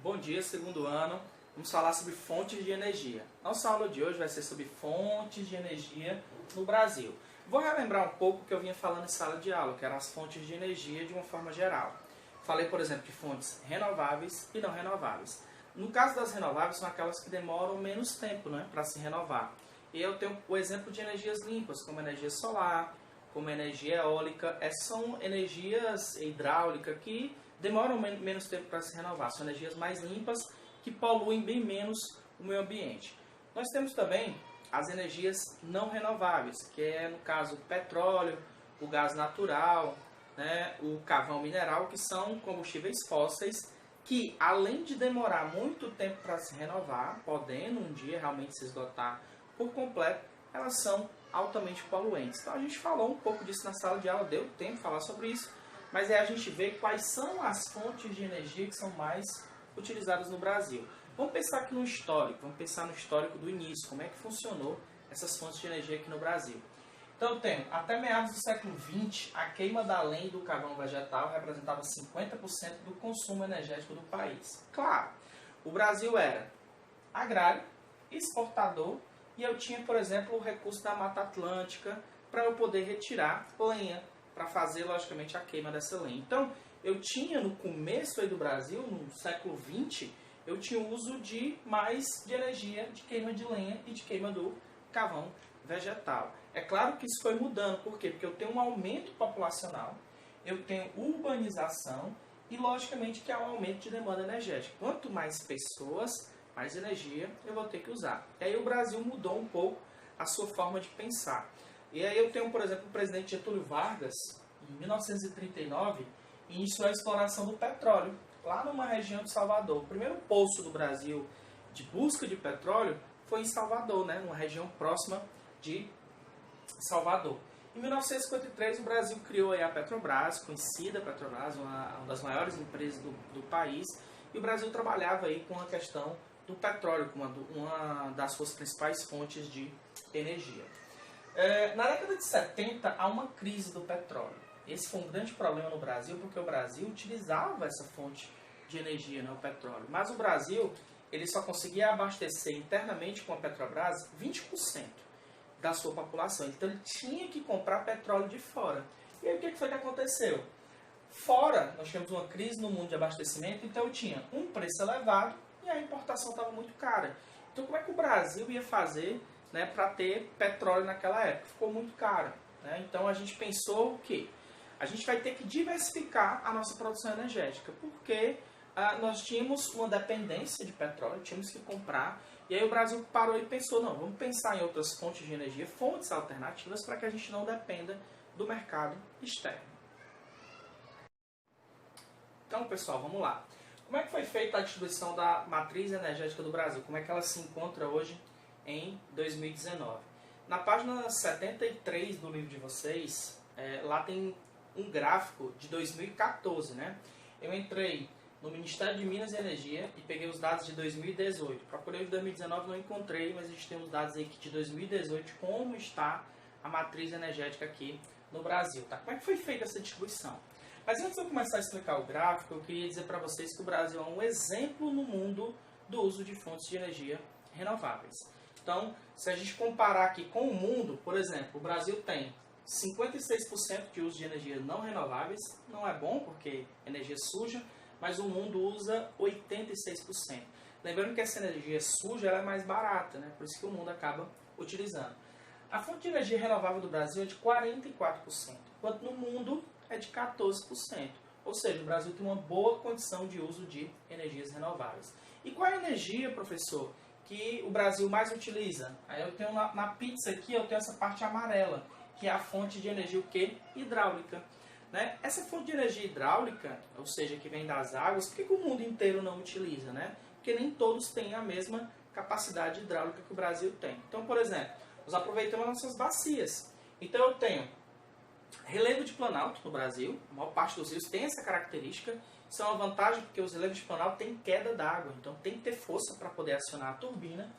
Bom dia, segundo ano. Vamos falar sobre fontes de energia. Nossa aula de hoje vai ser sobre fontes de energia no Brasil. Vou relembrar um pouco o que eu vinha falando em sala de aula, que eram as fontes de energia de uma forma geral. Falei, por exemplo, de fontes renováveis e não renováveis. No caso das renováveis, são aquelas que demoram menos tempo, para se renovar. E eu tenho o exemplo de energias limpas, como energia solar, como energia eólica. Essas são energias hidráulicas que demoram menos tempo para se renovar. São energias mais limpas que poluem bem menos o meio ambiente. Nós temos também as energias não renováveis, que é, no caso, o petróleo, o gás natural, o carvão mineral, que são combustíveis fósseis que, além de demorar muito tempo para se renovar, podendo um dia realmente se esgotar por completo, elas são altamente poluentes. Então a gente falou um pouco disso na sala de aula, deu tempo de falar sobre isso, mas aí a gente vê quais são as fontes de energia que são mais utilizadas no Brasil. Vamos pensar aqui no histórico, vamos pensar no histórico do início, como é que funcionou essas fontes de energia aqui no Brasil. Então eu tenho, até meados do século XX, a queima da lenha e do carvão vegetal representava 50% do consumo energético do país. Claro, o Brasil era agrário, exportador, e eu tinha, por exemplo, o recurso da Mata Atlântica para eu poder retirar lenha, para fazer, logicamente, a queima dessa lenha. Então, eu tinha no começo aí do Brasil, no século XX, eu tinha o uso de energia de queima de lenha e de queima do carvão vegetal. É claro que isso foi mudando. Por quê? Porque eu tenho um aumento populacional, eu tenho urbanização e, logicamente, que há um aumento de demanda energética. Quanto mais pessoas, mais energia eu vou ter que usar. E aí o Brasil mudou um pouco a sua forma de pensar. E aí eu tenho, por exemplo, o presidente Getúlio Vargas, em 1939, iniciou a exploração do petróleo, lá numa região de Salvador. O primeiro poço do Brasil de busca de petróleo foi em Salvador, numa região próxima de Salvador. Em 1953, o Brasil criou a Petrobras, conhecida Petrobras, uma das maiores empresas do país, e o Brasil trabalhava aí com a questão do petróleo, como uma das suas principais fontes de energia. Na década de 70, há uma crise do petróleo. Esse foi um grande problema no Brasil, porque o Brasil utilizava essa fonte de energia, o petróleo. Mas o Brasil ele só conseguia abastecer internamente com a Petrobras 20% da sua população. Então ele tinha que comprar petróleo de fora. E aí o que foi que aconteceu? Fora, nós tivemos uma crise no mundo de abastecimento, então eu tinha um preço elevado e a importação estava muito cara. Então como é que o Brasil ia fazer para ter petróleo naquela época? Ficou muito caro. Então a gente pensou o quê? A gente vai ter que diversificar a nossa produção energética, porque nós tínhamos uma dependência de petróleo, tínhamos que comprar, e aí o Brasil parou e pensou, não, vamos pensar em outras fontes de energia, fontes alternativas, para que a gente não dependa do mercado externo. Então, pessoal, vamos lá. Como é que foi feita a distribuição da matriz energética do Brasil? Como é que ela se encontra hoje em 2019? Na página 73 do livro de vocês, lá tem um gráfico de 2014, Eu entrei no Ministério de Minas e Energia e peguei os dados de 2018. Procurei o de 2019, não encontrei, mas a gente tem os dados aí de 2018 de como está a matriz energética aqui no Brasil. Como é que foi feita essa distribuição? Mas antes de eu começar a explicar o gráfico, eu queria dizer para vocês que o Brasil é um exemplo no mundo do uso de fontes de energia renováveis. Então, se a gente comparar aqui com o mundo, por exemplo, o Brasil tem 56% de uso de energia não renováveis. Não é bom porque energia suja, mas o mundo usa 86%. Lembrando que essa energia suja ela é mais barata, por isso que o mundo acaba utilizando. A fonte de energia renovável do Brasil é de 44%, enquanto no mundo é de 14%. Ou seja, o Brasil tem uma boa condição de uso de energias renováveis. E qual é a energia, professor, que o Brasil mais utiliza? Aí eu tenho na pizza aqui, eu tenho essa parte amarela, que é a fonte de energia o quê? Hidráulica. Essa fonte de energia hidráulica, ou seja, que vem das águas, por que o mundo inteiro não utiliza? Porque nem todos têm a mesma capacidade hidráulica que o Brasil tem. Então, por exemplo, nós aproveitamos nossas bacias. Então eu tenho relevo de planalto no Brasil, a maior parte dos rios tem essa característica. Isso é uma vantagem porque os relevos de planalto têm queda d'água, então tem que ter força para poder acionar a turbina.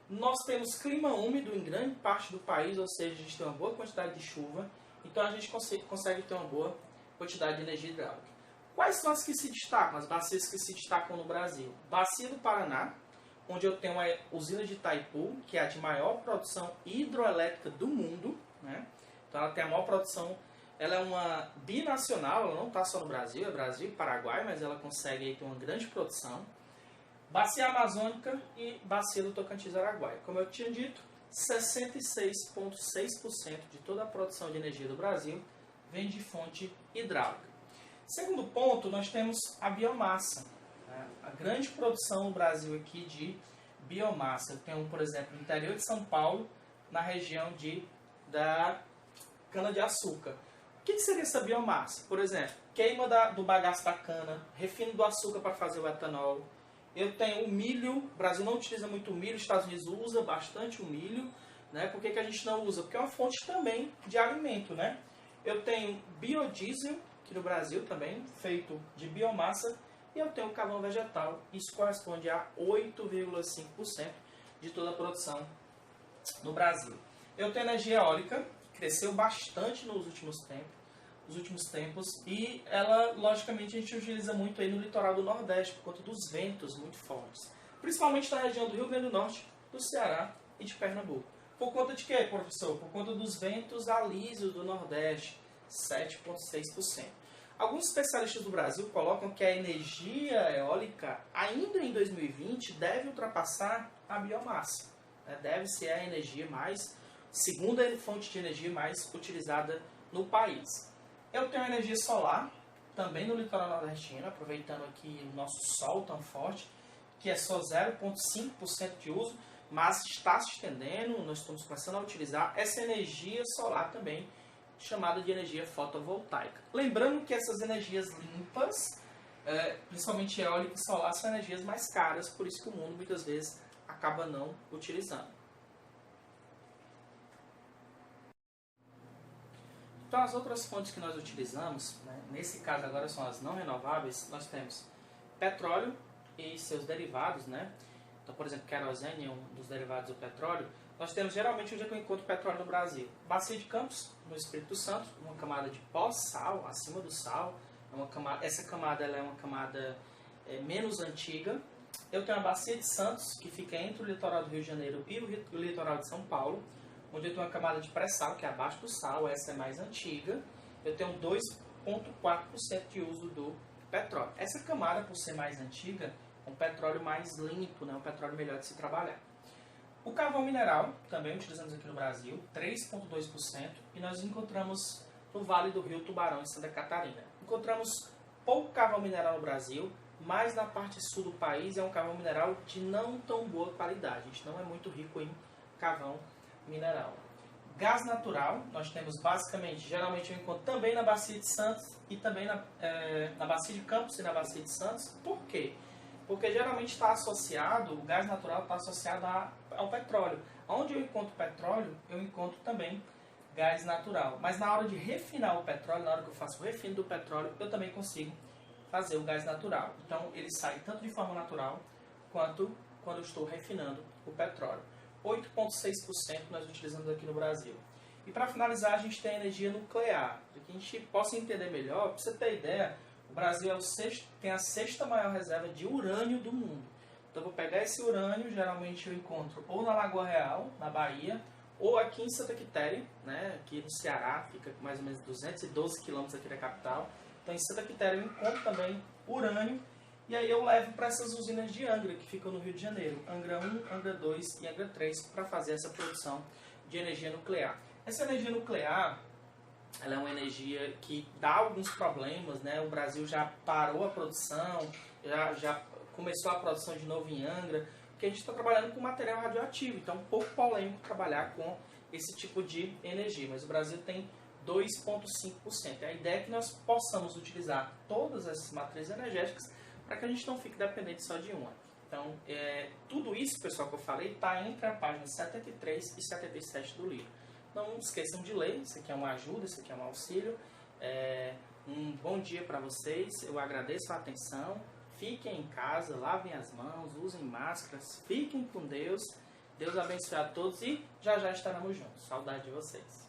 Nós temos clima úmido em grande parte do país, ou seja, a gente tem uma boa quantidade de chuva, então a gente consegue ter uma boa quantidade de energia hidráulica. Quais são as que se destacam, as bacias que se destacam no Brasil? Bacia do Paraná, onde eu tenho a usina de Itaipu, que é a de maior produção hidroelétrica do mundo, né? Então ela tem a maior produção, ela é uma binacional, ela não está só no Brasil, é Brasil e Paraguai, mas ela consegue aí ter uma grande produção. Bacia Amazônica e Bacia do Tocantins-Araguaia. Como eu tinha dito, 66,6% de toda a produção de energia do Brasil vem de fonte hidráulica. Segundo ponto, nós temos a biomassa. Né? A grande produção no Brasil aqui de biomassa. Eu tenho, por exemplo, no interior de São Paulo, na região da cana-de-açúcar. O que seria essa biomassa? Por exemplo, queima do bagaço da cana, refino do açúcar para fazer o etanol. Eu tenho o milho, o Brasil não utiliza muito milho, os Estados Unidos usa bastante o milho. Né? Por que a gente não usa? Porque é uma fonte também de alimento. Né? Eu tenho biodiesel, aqui no Brasil também, feito de biomassa, e eu tenho o carvão vegetal. Isso corresponde a 8,5% de toda a produção no Brasil. Eu tenho energia eólica, que cresceu bastante nos últimos tempos, e ela, logicamente, a gente utiliza muito aí no litoral do Nordeste, por conta dos ventos muito fortes. Principalmente na região do Rio Grande do Norte, do Ceará e de Pernambuco. Por conta de quê, professor? Por conta dos ventos alísios do Nordeste, 7,6%. Alguns especialistas do Brasil colocam que a energia eólica, ainda em 2020, deve ultrapassar a biomassa. Deve ser a energia segunda fonte de energia mais utilizada no país. Eu tenho energia solar, também no litoral nordestino, aproveitando aqui o nosso sol tão forte, que é só 0,5% de uso, mas está se estendendo, nós estamos começando a utilizar essa energia solar também, chamada de energia fotovoltaica. Lembrando que essas energias limpas, principalmente eólica e solar, são energias mais caras, por isso que o mundo muitas vezes acaba não utilizando. Então, as outras fontes que nós utilizamos, né, nesse caso agora são as não renováveis, nós temos petróleo e seus derivados, né? Então, por exemplo, querosene é um dos derivados do petróleo. Nós temos geralmente onde é que eu encontro petróleo no Brasil? Bacia de Campos, no Espírito Santo, uma camada de pós-sal, acima do sal. Essa camada ela é uma camada menos antiga. Eu tenho a Bacia de Santos, que fica entre o litoral do Rio de Janeiro e o litoral de São Paulo, onde eu tenho uma camada de pré-sal, que é abaixo do sal, essa é mais antiga. Eu tenho 2,4% de uso do petróleo. Essa camada, por ser mais antiga, é um petróleo mais limpo, né? Um petróleo melhor de se trabalhar. O carvão mineral, também utilizamos aqui no Brasil, 3,2%, e nós encontramos no Vale do Rio Tubarão, em Santa Catarina. Encontramos pouco carvão mineral no Brasil, mas na parte sul do país é um carvão mineral de não tão boa qualidade. A gente não é muito rico em carvão mineral. Gás natural, nós temos basicamente, geralmente eu encontro também na Bacia de Santos e também na Bacia de Campos e na Bacia de Santos. Por quê? Porque geralmente está associado, o gás natural está associado ao petróleo. Onde eu encontro petróleo, eu encontro também gás natural. Mas na hora de refinar o petróleo, na hora que eu faço o refino do petróleo, eu também consigo fazer o gás natural. Então ele sai tanto de forma natural, quanto quando eu estou refinando o petróleo. 8,6% nós utilizamos aqui no Brasil. E para finalizar, a gente tem a energia nuclear. Para que a gente possa entender melhor, para você ter ideia, o Brasil tem a sexta maior reserva de urânio do mundo. Então eu vou pegar esse urânio, geralmente eu encontro ou na Lagoa Real, na Bahia, ou aqui em Santa Quitéria, né, aqui no Ceará, fica mais ou menos 212 quilômetros aqui da capital. Então em Santa Quitéria eu encontro também urânio, e aí eu levo para essas usinas de Angra, que ficam no Rio de Janeiro, Angra 1, Angra 2 e Angra 3, para fazer essa produção de energia nuclear. Essa energia nuclear, ela é uma energia que dá alguns problemas, né? O Brasil já parou a produção, já começou a produção de novo em Angra, porque a gente está trabalhando com material radioativo, então é um pouco polêmico trabalhar com esse tipo de energia, mas o Brasil tem 2,5%. A ideia é que nós possamos utilizar todas essas matrizes energéticas para que a gente não fique dependente só de uma. Então, tudo isso, pessoal, que eu falei, está entre a página 73 e 77 do livro. Não esqueçam de ler, isso aqui é uma ajuda, isso aqui é um auxílio. Um bom dia para vocês, eu agradeço a atenção. Fiquem em casa, lavem as mãos, usem máscaras, fiquem com Deus. Deus abençoe a todos e já já estaremos juntos. Saudade de vocês.